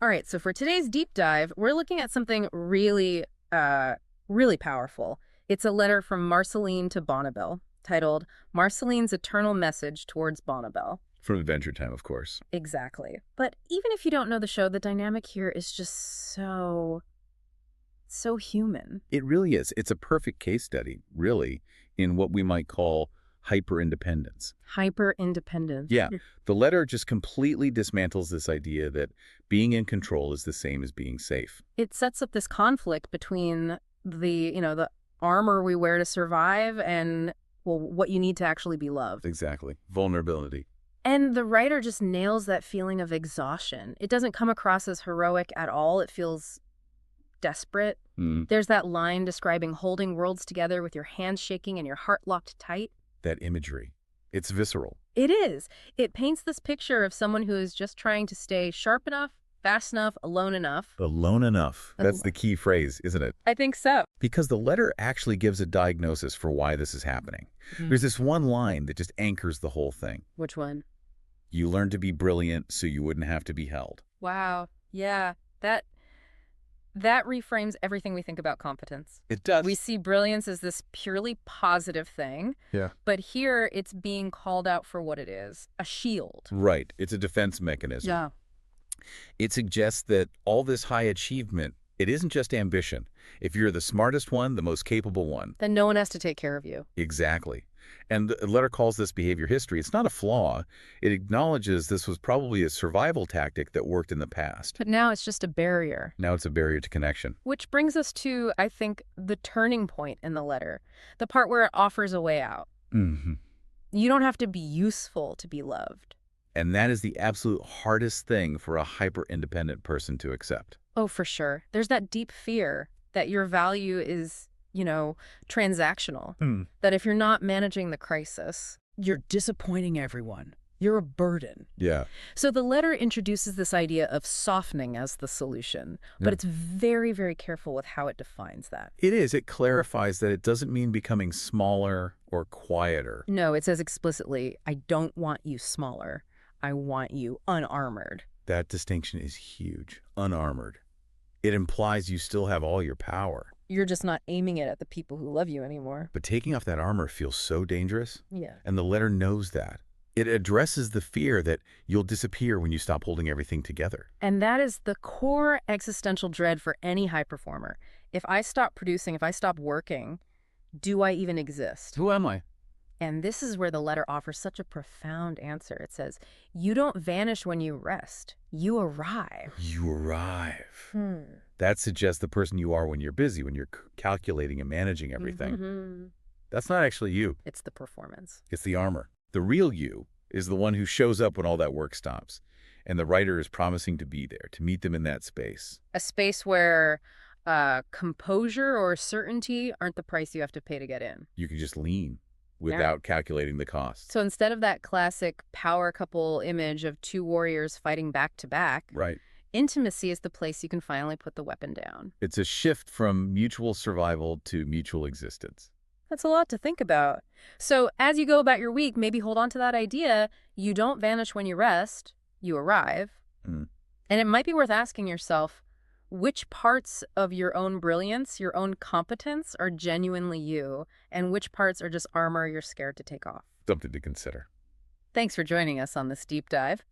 All right, so for today's deep dive, we're looking at something really powerful. It's a letter from Marceline to Bonnabelle, titled Marceline's Eternal Message Towards Bonnabelle. From Adventure Time, of course. Exactly. But even if you don't know the show, the dynamic here is just so human. It really is. It's a perfect case study, really, in what we might call hyper-independence. Hyper-independent. Yeah, the letter just completely dismantles this idea that being in control is the same as being safe. It sets up this conflict between the armor we wear to survive and, well, what you need to actually be loved. Exactly. Vulnerability. And the writer just nails that feeling of exhaustion. It doesn't come across as heroic at all. It feels desperate. There's that line describing holding worlds together with your hands shaking and your heart locked tight. That imagery. It's visceral. It is. It paints this picture of someone who is just trying to stay sharp enough, fast enough, alone enough. Alone enough. That's the key phrase, isn't it? I think so. Because the letter actually gives a diagnosis for why this is happening. There's this one line that just anchors the whole thing. Which one? You learned to be brilliant so you wouldn't have to be held. Wow. Yeah. That reframes everything we think about competence. It does. We see brilliance as this purely positive thing. Yeah. But here it's being called out for what it is, a shield. Right. It's a defense mechanism. Yeah. It suggests that all this high achievement, it isn't just ambition. If you're the smartest one, the most capable one. Then no one has to take care of you. Exactly. And the letter calls this behavior history. It's not a flaw. It acknowledges this was probably a survival tactic that worked in the past. But now it's just a barrier. Now it's a barrier to connection. Which brings us to, I think, the turning point in the letter. The part where it offers a way out. You don't have to be useful to be loved. And that is the absolute hardest thing for a hyper-independent person to accept. Oh, for sure. There's that deep fear that your value is, transactional. That if you're not managing the crisis, you're disappointing everyone. You're a burden. Yeah. So the letter introduces this idea of softening as the solution, but it's very, very careful with how it defines that. It is. It clarifies that it doesn't mean becoming smaller or quieter. No, it says explicitly, I don't want you smaller. I want you unarmored. That distinction is huge. Unarmored. It implies you still have all your power. You're just not aiming it at the people who love you anymore. But taking off that armor feels so dangerous. Yeah. And the letter knows that. It addresses the fear that you'll disappear when you stop holding everything together. And that is the core existential dread for any high performer. If I stop producing, if I stop working, do I even exist? Who am I? And this is where the letter offers such a profound answer. It says, you don't vanish when you rest. You arrive. You arrive. That suggests the person you are when you're busy, when you're calculating and managing everything. That's not actually you. It's the performance. It's the armor. The real you is the one who shows up when all that work stops. And the writer is promising to be there, to meet them in that space. A space where composure or certainty aren't the price you have to pay to get in. You can just lean without calculating the cost. So instead of that classic power couple image of two warriors fighting back to back, Right. Intimacy is the place you can finally put the weapon down. It's a shift from mutual survival to mutual existence. That's a lot to think about. So as you go about your week, maybe hold on to that idea. You don't vanish when you rest. You arrive. And it might be worth asking yourself, which parts of your own brilliance, your own competence are genuinely you, and which parts are just armor you're scared to take off? Something to consider. Thanks for joining us on this deep dive.